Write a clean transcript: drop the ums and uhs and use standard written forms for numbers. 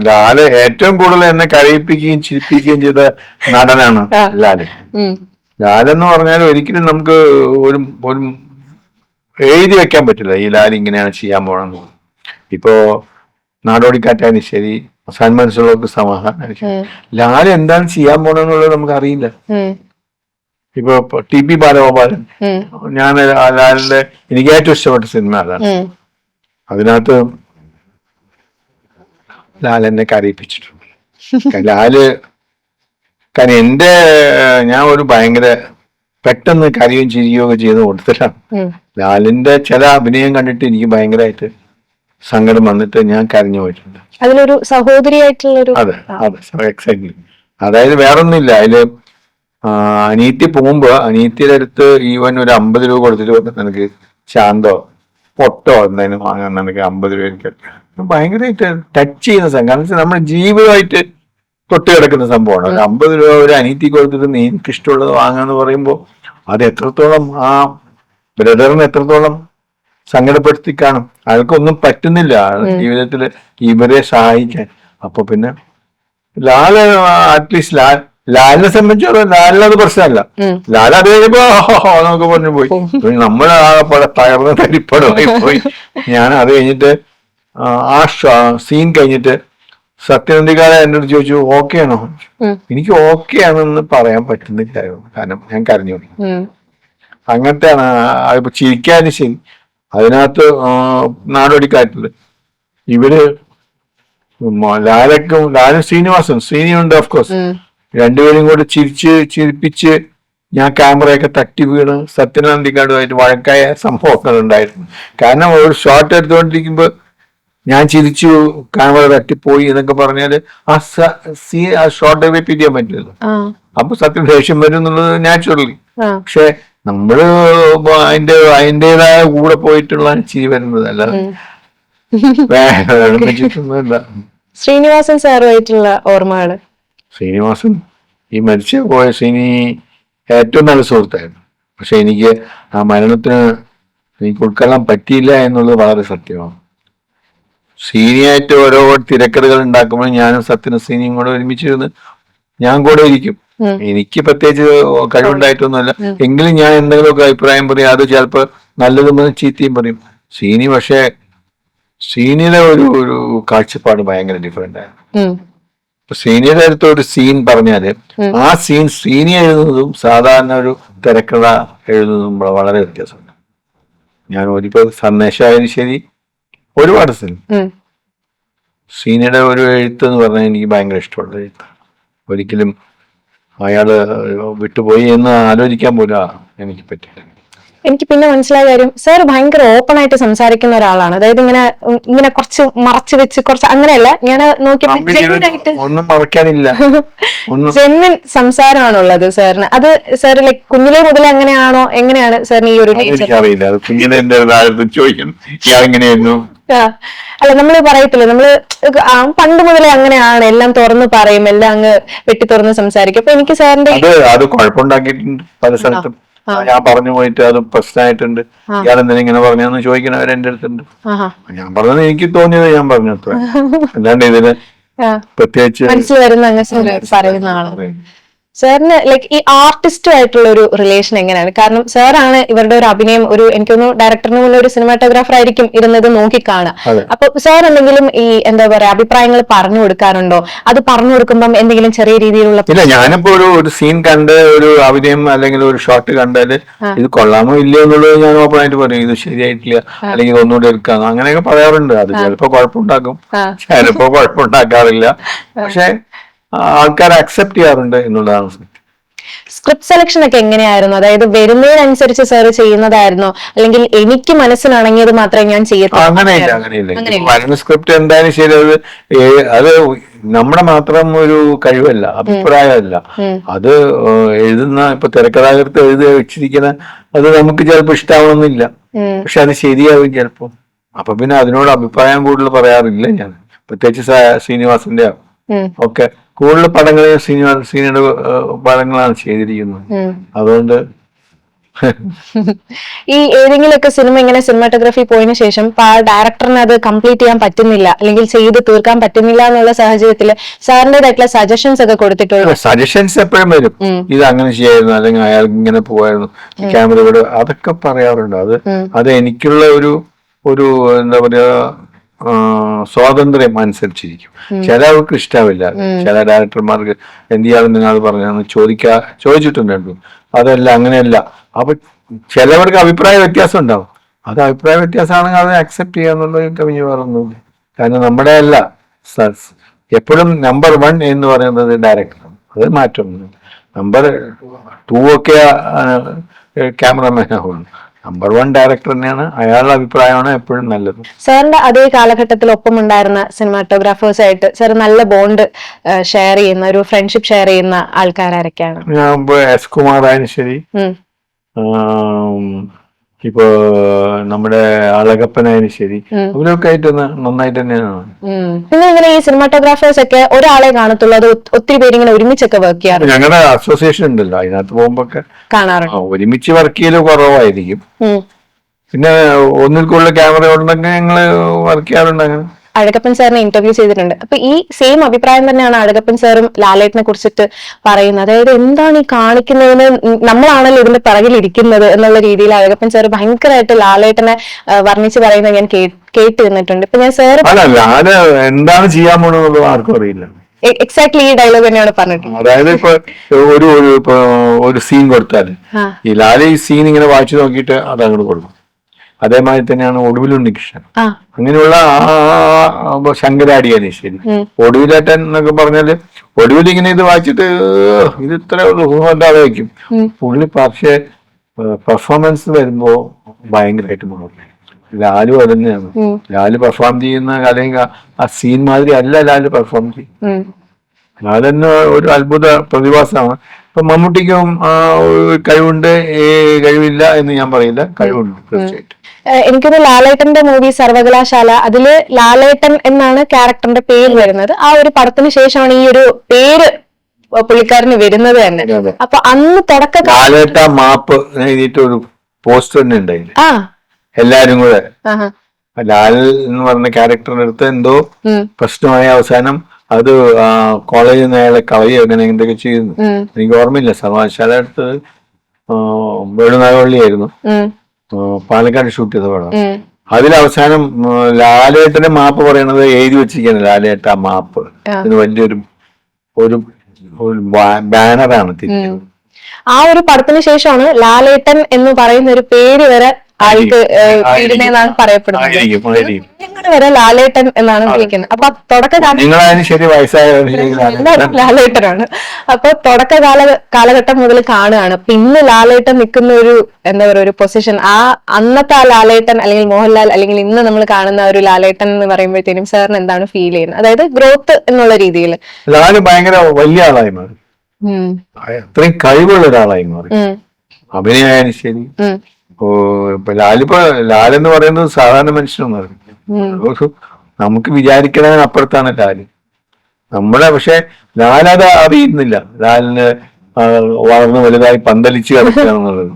ലാല് ഏറ്റവും കൂടുതൽ എന്നെ കരയിപ്പിക്കുകയും ചിരിപ്പിക്കുകയും ചെയ്ത നടനാണ് ലാല്. ലാലെന്ന് പറഞ്ഞാൽ ഒരിക്കലും നമുക്ക് ഒരു ഒരു എഴുതി വെക്കാൻ പറ്റില്ല ഈ ലാൽ ഇങ്ങനെയാണ് ചെയ്യാൻ പോണെന്ന്. ഇപ്പോ നാടോടിക്കാറ്റായാലും ശരി, സന്മനസ്സുള്ളവർക്ക് സമാധാനം ശരി, ലാൽ എന്താണ് ചെയ്യാൻ പോണെന്നുള്ളത് നമുക്ക് അറിയില്ല. ഇപ്പൊ ടി പി ബാലഗോപാലൻ, ഞാൻ ലാലിന്റെ എനിക്ക് ഏറ്റവും ഇഷ്ടപ്പെട്ട സിനിമ അതാണ്. അതിനകത്ത് ലാൽ എന്നെ കരയിപ്പിച്ചിട്ടുണ്ട്. ലാല് കാരണം ഞാൻ ഒരു ഭയങ്കര പെട്ടെന്ന് കരയും ചിരിക്കുകയും ഒക്കെ ചെയ്ത് കൊടുത്തിട്ടാണ്. ലാലിന്റെ ചില അഭിനയം കണ്ടിട്ട് എനിക്ക് ഭയങ്കരമായിട്ട് സങ്കടം വന്നിട്ട് ഞാൻ കരഞ്ഞു പോയിട്ടുണ്ട്. അതിലൊരു സഹോദരിയായിട്ടുള്ളൊരു അതെ എക്സാക്ട്ലി. അതായത് വേറൊന്നുമില്ല, അതില് അനീത്തി പോകുമ്പോ അനീത്തിയുടെ അടുത്ത് ഈവൻ ഒരു 50 രൂപ കൊടുത്തിട്ട് പറഞ്ഞ നിനക്ക് ശാന്തോ പൊട്ടോ എന്തായാലും വാങ്ങാൻ നിനക്ക് 50 രൂപ എനിക്ക് ഭയങ്കരമായിട്ട് ടച്ച് ചെയ്യുന്ന സംഭവം. കാരണം നമ്മുടെ ജീവിതമായിട്ട് തൊട്ട് കിടക്കുന്ന സംഭവമാണ്. 50 രൂപ ഒരു അനീതി കൊടുത്തിട്ട് നീ എനിക്ക് ഇഷ്ടമുള്ളത് വാങ്ങാന്ന് പറയുമ്പോൾ അത് എത്രത്തോളം ആ ബ്രദറിനെ എത്രത്തോളം സങ്കടപ്പെടുത്തി കാണും. അയാൾക്കൊന്നും പറ്റുന്നില്ല ജീവിതത്തിൽ ഇവരെ സഹായിക്കാൻ. അപ്പൊ പിന്നെ ലാല് അറ്റ്ലീസ്റ്റ് ലാലിനെ സംബന്ധിച്ചോളം ലാലിനത് പ്രശ്നമല്ല. ലാൽ അത് കഴിയുമ്പോ എന്നൊക്കെ പറഞ്ഞു പോയി. നമ്മൾ ആകെപ്പാടെ തകർന്ന് തരിപ്പടമായി പോയി. ഞാൻ അത് കഴിഞ്ഞിട്ട് ആ സീൻ കഴിഞ്ഞിട്ട് സത്യനന്ദിക്കാരെ എൻ്റെ അടുത്ത് ചോദിച്ചു ഓക്കെ ആണോ. എനിക്ക് ഓക്കെ ആണെന്ന് പറയാൻ പറ്റുന്നില്ലായിരുന്നു, കാരണം ഞാൻ കരഞ്ഞു. അങ്ങനത്തെയാണ് ഇപ്പൊ ചിരിക്കാനും ശരി. അതിനകത്ത് നാടോടിക്കാറ്റില് ഇവര് ലാലും ശ്രീനിയുണ്ട് ഓഫ്കോഴ്സ്, രണ്ടുപേരും കൂടെ ചിരിപ്പിച്ച് ഞാൻ ക്യാമറയൊക്കെ തട്ടി വീണ് സത്യനന്ദിക്കാടുമായിട്ട് വഴക്കായ സംഭവങ്ങൾ ഉണ്ടായിരുന്നു. കാരണം ഒരു ഷോട്ട് എടുത്തുകൊണ്ടിരിക്കുമ്പോ ഞാൻ ചിരിച്ചു, ക്യാമറ തട്ടിപ്പോയി എന്നൊക്കെ പറഞ്ഞാല് ആ ഷോട്ട് റിപ്പീറ്റ് ചെയ്യാൻ പറ്റില്ലല്ലോ. അപ്പൊ സത്യം ദേഷ്യം വരും എന്നുള്ളത് നാച്ചുറലി. പക്ഷെ നമ്മള് അതിൻ്റെതായ കൂടെ പോയിട്ടുള്ള ചിരി വരുന്നത് അല്ലാതെ വെച്ചിട്ടൊന്നുമില്ല. ശ്രീനിവാസൻ സാറുമായിട്ടുള്ള ഓർമ്മകള്. ശ്രീനിവാസൻ ഈ മരിച്ചു പോയ ശ്രീനി ഏറ്റവും നല്ല സുഹൃത്തായിരുന്നു. പക്ഷെ എനിക്ക് ആ മരണത്തിന് എനിക്ക് ഉൾക്കൊള്ളാൻ പറ്റിയില്ല എന്നുള്ളത് വളരെ സത്യമാണ്. ശ്രീനിയായിട്ട് ഓരോ തിരക്കഥകൾ ഉണ്ടാക്കുമ്പോൾ ഞാനും സത്യനും ശ്രീനിയും കൂടെ ഒരുമിച്ചിരുന്ന് ഞാൻ കൂടെ ഇരിക്കും. എനിക്ക് പ്രത്യേകിച്ച് കഴിവുണ്ടായിട്ടൊന്നുമല്ല, എങ്കിലും ഞാൻ എന്തെങ്കിലുമൊക്കെ അഭിപ്രായം പറയും. അത് ചിലപ്പോൾ നല്ലതും ചീത്തയും പറയും. ശ്രീനി പക്ഷെ ശ്രീനിയുടെ ഒരു കാഴ്ചപ്പാട് ഭയങ്കര ഡിഫറെന്റ് ആയിരുന്നു. ശ്രീനിയുടെ അടുത്ത് ഒരു സീൻ പറഞ്ഞാല് ആ സീൻ ശ്രീനി എഴുതുന്നതും സാധാരണ ഒരു തിരക്കഥ എഴുതുന്നതും വളരെ വ്യത്യാസമുണ്ട്. ഞാൻ ഒരിപ്പോ സന്ദേശമായാലും ശരി, ഒരുപാട് സിനിമ ശ്രീനിയുടെ ഒരു എഴുത്ത് എന്ന് പറഞ്ഞാൽ എനിക്ക് ഭയങ്കര ഇഷ്ടമുള്ള എഴുത്താണ്. ഒരിക്കലും അയാള് വിട്ടുപോയി എന്ന് ആലോചിക്കാൻ പോലും എനിക്ക് പറ്റില്ല. എനിക്ക് പിന്നെ മനസ്സിലായ കാര്യം, സാർ ഭയങ്കര ഓപ്പൺ ആയിട്ട് സംസാരിക്കുന്ന ഒരാളാണ്. അതായത് ഇങ്ങനെ കുറച്ച് മറച്ചു വെച്ച് കുറച്ച് അങ്ങനെയല്ല, ഞാൻ നോക്കിയപ്പോൾ ഒന്നും മറക്കാനില്ല, ജെന്വിൻ സംസാരമാണുള്ളത് സാറിന്. അത് സാർ ലൈക് കുഞ്ഞിലെ മുതലേ അങ്ങനെയാണോ, എങ്ങനെയാണ് സാറിന് ഈ ഒരു അറിയില്ല. അല്ല നമ്മള് പറയത്തില്ല, നമ്മള് പണ്ട് മുതലേ അങ്ങനെയാണ്, എല്ലാം തുറന്ന് പറയും, എല്ലാം അങ്ങ് വെട്ടി തുറന്ന് സംസാരിക്കും. അപ്പൊ എനിക്ക് സാറിന്റെ അത് കുഴപ്പമുണ്ടാക്കിയിട്ടുണ്ട് പല സ്ഥലത്തും. ഞാൻ പറഞ്ഞു പോയിട്ട് അത് പ്രശ്നമായിട്ടുണ്ട്, ഇയാൾ എന്തിനാ ഇങ്ങനെ പറഞ്ഞെന്ന് ചോദിക്കണവർ എന്റെ അടുത്തുണ്ട്. ഞാൻ പറഞ്ഞത് എനിക്ക് തോന്നിയത് ഞാൻ പറഞ്ഞു, അത്ര. അല്ലാണ്ട് ഇതിന് പ്രത്യേകിച്ച് മനസ്സിൽ വരുന്ന അങ്ങ് പറയുന്ന ആളാണ്. സാറിന് ലൈക്ക് ഈ ആർട്ടിസ്റ്റുമായിട്ടുള്ള ഒരു റിലേഷൻ എങ്ങനെയാണ്? കാരണം സാറാണ് ഇവരുടെ ഒരു അഭിനയം, എനിക്കൊന്ന് ഡയറക്ടറിന് മുന്നേ ഒരു സിനിമാറ്റോഗ്രാഫർ ആയിരിക്കും ഇരുന്നത് നോക്കി കാണുക. അപ്പൊ സാർ എന്തെങ്കിലും ഈ എന്താ പറയാ അഭിപ്രായങ്ങൾ പറഞ്ഞു കൊടുക്കാറുണ്ടോ? അത് പറഞ്ഞു കൊടുക്കുമ്പോൾ എന്തെങ്കിലും ചെറിയ രീതിയിലുള്ള ഇല്ല, ഞാനിപ്പോ ഒരു സീൻ കണ്ട് ഒരു അഭിനയം അല്ലെങ്കിൽ ഒരു ഷോട്ട് കണ്ടാല് ഇത് കൊള്ളാമോ ഇല്ലയോ എന്നുള്ളത് ഞാൻ ഓപ്പൺ ആയിട്ട് പറയും. ഇത് ശരിയായിട്ടില്ല, അല്ലെങ്കിൽ ഒന്നുകൂടെ എടുക്കാം, അങ്ങനെയൊക്കെ പറയാറുണ്ട്. അത് ചിലപ്പോ കുഴപ്പമുണ്ടാക്കും, ചിലപ്പോ കുഴപ്പമുണ്ടാക്കാറില്ല. പക്ഷെ ആൾക്കാർ അക്സെപ്റ്റ് ചെയ്യാറുണ്ട് എന്നുള്ളതാണ്. സ്ക്രിപ്റ്റ് സെലക്ഷൻ ഒക്കെ എങ്ങനെയായിരുന്നു? അതായത് വരുന്നതിനനുസരിച്ച് സാർ ചെയ്യുന്നതായിരുന്നോ, അല്ലെങ്കിൽ എനിക്ക് മനസ്സിനിണങ്ങിയത് മാത്രമേ ഞാൻ ചെയ്യത്തുള്ളൂ? അങ്ങനെയില്ല. വരുന്ന സ്ക്രിപ്റ്റ് എന്തായാലും ശരി, അത് നമ്മുടെ മാത്രം ഒരു കഴിവല്ല, അഭിപ്രായമല്ല. അത് എഴുതുന്ന ഇപ്പൊ തിരക്കഥാകൃത്ത് എഴുതി വെച്ചിരിക്കുന്ന അത് നമുക്ക് ചിലപ്പോ ഇഷ്ടാവണമെന്നില്ല, പക്ഷെ അത് ശരിയാവും ചിലപ്പോ. അപ്പൊ പിന്നെ അതിനോട് അഭിപ്രായം കൂടുതൽ പറയാറില്ല ഞാൻ. പ്രത്യേകിച്ച് ശ്രീനിവാസന്റെ ഒക്കെ കൂടുതൽ പടങ്ങൾ ശ്രീനിയുടെ പടങ്ങളാണ് ചെയ്തിരിക്കുന്നത്. അതുകൊണ്ട് ഈ ഏതെങ്കിലുമൊക്കെ സിനിമ ഇങ്ങനെ സിനിമാറ്റോഗ്രാഫി പോയതിനു ശേഷം ഇപ്പൊ ആ ഡയറക്ടറിന് അത് കംപ്ലീറ്റ് ചെയ്യാൻ പറ്റുന്നില്ല അല്ലെങ്കിൽ ചെയ്ത് തീർക്കാൻ പറ്റുന്നില്ല എന്നുള്ള സാഹചര്യത്തിൽ സാറിന്റേതായിട്ടുള്ള സജഷൻസ് ഒക്കെ കൊടുത്തിട്ടുള്ളൂ. സജഷൻസ് എപ്പോഴും വരും. ഇത് അങ്ങനെ ചെയ്യായിരുന്നു, അല്ലെങ്കിൽ അയാൾ ഇങ്ങനെ പോവായിരുന്നു, ക്യാമറ ഇവിടെ, അതൊക്കെ പറയാറുണ്ട്. അത് എനിക്കുള്ള ഒരു എന്താ പറയാ സ്വാതന്ത്ര്യം അനുസരിച്ചിരിക്കും. ചിലവർക്ക് ഇഷ്ടാവില്ല, ചില ഡയറക്ടർമാർക്ക് എന്ത് ചെയ്യാമെന്ന് നിങ്ങൾ പറഞ്ഞാന്ന് ചോദിച്ചിട്ടുണ്ട്. അതല്ല, അങ്ങനെയല്ല. അപ്പൊ ചിലവർക്ക് അഭിപ്രായ വ്യത്യാസം ഉണ്ടാവും. അത് അഭിപ്രായ വ്യത്യാസമാണെങ്കിൽ അത് അക്സെപ്റ്റ് ചെയ്യാന്നുള്ള കവിഞ്ഞ് വേറൊന്നുമില്ല. കാരണം നമ്മുടെ അല്ല എപ്പോഴും നമ്പർ 1 എന്ന് പറയുന്നത് ഡയറക്ടറാണ്. അത് മാറ്റമൊന്നുമില്ല. നമ്പർ 2 ഒക്കെ ക്യാമറമാനാണ്. നമ്പർ 1 ഡയറക്ടർ തന്നെയാണ്. അയാളുടെ അഭിപ്രായമാണ് എപ്പോഴും നല്ലത്. സാറിന്റെ അതേ കാലഘട്ടത്തിൽ ഒപ്പം ഉണ്ടായിരുന്ന സിനിമാറ്റോഗ്രാഫേഴ്സ് ആയിട്ട് സാർ നല്ല ബോണ്ട് ഷെയർ ചെയ്യുന്ന, ഒരു ഫ്രണ്ട്ഷിപ്പ് ഷെയർ ചെയ്യുന്ന ആൾക്കാരൊക്കെയാണ്? ഞാൻ എസ് കുമാറായാലും ശരി, ഇപ്പൊ നമ്മുടെ അളകപ്പനായാലും ശരി, അവരൊക്കെ ആയിട്ട് നന്നായിട്ട് തന്നെയാണ്. പിന്നെ ഇങ്ങനെ ഈ സിനിമാറ്റോഗ്രാഫേഴ്സ് ഒക്കെ ഒരാളെ കാണത്തുള്ളൂ, അത് ഒത്തിരി പേര് ഇങ്ങനെ ഒരുമിച്ചൊക്കെ വർക്ക് ചെയ്യാറ്? ഞങ്ങളുടെ അസോസിയേഷൻ ഉണ്ടല്ലോ, അതിനകത്ത് പോകുമ്പോ കാണാറുണ്ട്. ഒരുമിച്ച് വർക്ക് ചെയ്യല് കുറവായിരിക്കും. പിന്നെ ഒന്നിൽ കൂടുതൽ ക്യാമറ ഉണ്ടെങ്കിൽ ഞങ്ങള് വർക്ക് ചെയ്യാറുണ്ട്. അങ്ങനെ അഴകപ്പൻ സാറിനെ ഇന്റർവ്യൂ ചെയ്തിട്ടുണ്ട്. അപ്പൊ ഈ സെയിം അഭിപ്രായം തന്നെയാണ് അഴകപ്പൻ സാറും ലാലേട്ടനെ കുറിച്ചിട്ട് പറയുന്നത്. അതായത് എന്താണ് ഈ കാണിക്കുന്നതിന്, നമ്മളാണല്ലോ ഇതിന്റെ പിറകിലിരിക്കുന്നത് എന്നുള്ള രീതിയിൽ അഴകപ്പൻ സാർ ഭയങ്കരമായിട്ട് ലാലേട്ടനെ വർണ്ണിച്ച് പറയുന്നത് ഞാൻ കേട്ട് നിന്നിട്ടുണ്ട്. ഇപ്പൊ ഞാൻ സാർ എന്താണ് ചെയ്യാൻ പോകുന്നത് ആർക്കും അറിയില്ല. എക്സാക്ട്ലി ഈ ഡയലോഗ് തന്നെയാണ് പറഞ്ഞിട്ടുള്ളത്. അതായത് ഇപ്പൊ ഒരു സീൻ കൊടുത്താല് ഈ ലാല ഈ സീൻ ഇങ്ങനെ വായിച്ചു നോക്കിയിട്ട് അത് അങ്ങോട്ട് കൊടുക്കും. അതേമാതിരി തന്നെയാണ് ഒടുവിലുണ്ണികൃഷ്ണൻ, അങ്ങനെയുള്ള ശങ്കരാടിയാലും ശരി. ഒടുവിലേട്ടൻ എന്നൊക്കെ പറഞ്ഞാല് ഒടുവിൽ ഇങ്ങനെ ഇത് വായിച്ചിട്ട് ഇത് ഇത്ര ഊഹല്ലാതെ വയ്ക്കും പുള്ളി. പക്ഷേ പെർഫോമൻസ് വരുമ്പോ ഭയങ്കരമായിട്ട് മാറും. ലാലു അത് തന്നെയാണ്. ലാല് പെർഫോം ചെയ്യുന്ന അല്ലെങ്കിൽ ആ സീൻ മാതിരി അല്ല ലാല് പെർഫോം ചെയ്യും. ലാലെന്നെ ഒരു അത്ഭുത പ്രതിഭാസമാണ്. ഇപ്പൊ മമ്മൂട്ടിക്കും കഴിവുണ്ട്, കഴിവില്ല എന്ന് ഞാൻ പറയില്ല, കഴിവുണ്ട് തീർച്ചയായിട്ടും. എനിക്കൊന്ന് ലാലേട്ടന്റെ മൂവി സർവകലാശാല, അതില് ലാലേട്ടൻ എന്നാണ് ക്യാരക്ടറിന്റെ പേര് വരുന്നത്. ആ ഒരു പടത്തിന് ശേഷമാണ് ഈ ഒരു പേര് പുള്ളിക്കാരന് വരുന്നത് തന്നെ. അപ്പൊ അന്ന് ലാലേട്ട മാപ്പ് എഴുതിയിട്ട് ഒരു പോസ്റ്റർ തന്നെ ഉണ്ടായില്ല, എല്ലാരും കൂടെ. ലാൽ എന്ന് പറഞ്ഞ ക്യാരക്ടറിന്റെ അടുത്ത് എന്തോ പ്രശ്നമായ അവസാനം അത് കോളേജിൽ നിന്ന് അയാളെ കളയോ അങ്ങനെ എന്തൊക്കെ ചെയ്യുന്നു, എനിക്ക് ഓർമ്മയില്ല. സർവകലാശാല അടുത്ത് വേണുനാഗവള്ളിയായിരുന്നു, പാലക്കാട് ഷൂട്ട് ചെയ്ത പടം. അതിലവസാനം ലാലേട്ടന്റെ മാപ്പ് പറയണത് എഴുതി വെച്ചിരിക്കുകയാണ്, ലാലേട്ട മാപ്പ്. ഇത് വലിയൊരു ഒരു ബാനറാണ് തിരിച്ചത്. ആ ഒരു പടത്തിന് ശേഷമാണ് ലാലേട്ടൻ എന്ന് പറയുന്ന ഒരു പേര് വരെ ആൾക്ക് വീടിനെന്നാണ് പറയപ്പെടുന്നത്. വരെ ലാലേട്ടൻ എന്നാണ് വിളിക്കുന്നത്. അപ്പൊ ലാലേട്ടനാണ്. അപ്പൊ തുടക്ക കാലഘട്ടം മുതൽ കാണുകയാണ്. പിന്നെ ലാലേട്ടൻ നിൽക്കുന്ന ഒരു എന്താ പറയുക, ഒരു പൊസിഷൻ, ആ അന്നത്തെ ആ ലാലേട്ടൻ അല്ലെങ്കിൽ മോഹൻലാൽ അല്ലെങ്കിൽ ഇന്ന് നമ്മൾ കാണുന്ന ഒരു ലാലേട്ടൻ എന്ന് പറയുമ്പോഴത്തേനും സാറിന് എന്താണ് ഫീൽ ചെയ്യുന്നത്? അതായത് ഗ്രോത്ത് എന്നുള്ള രീതിയിൽ ലാല് ഭയങ്കര വലിയ ആളായി മാറി, അത്രയും കഴിവുള്ള ഒരാളായി മാറി. അഭിനയായാലും ശരി. ഇപ്പൊ ലാലെന്ന് പറയുന്നത് സാധാരണ മനുഷ്യനൊന്നും നമുക്ക് വിചാരിക്കുന്നതിനപ്പുറത്താണ് ലാല്. പക്ഷെ ലാലത് അറിയുന്നില്ല. ലാലിന് വളർന്ന് വലുതായി പന്തലിച്ച് കിടക്കുക എന്നുള്ളത്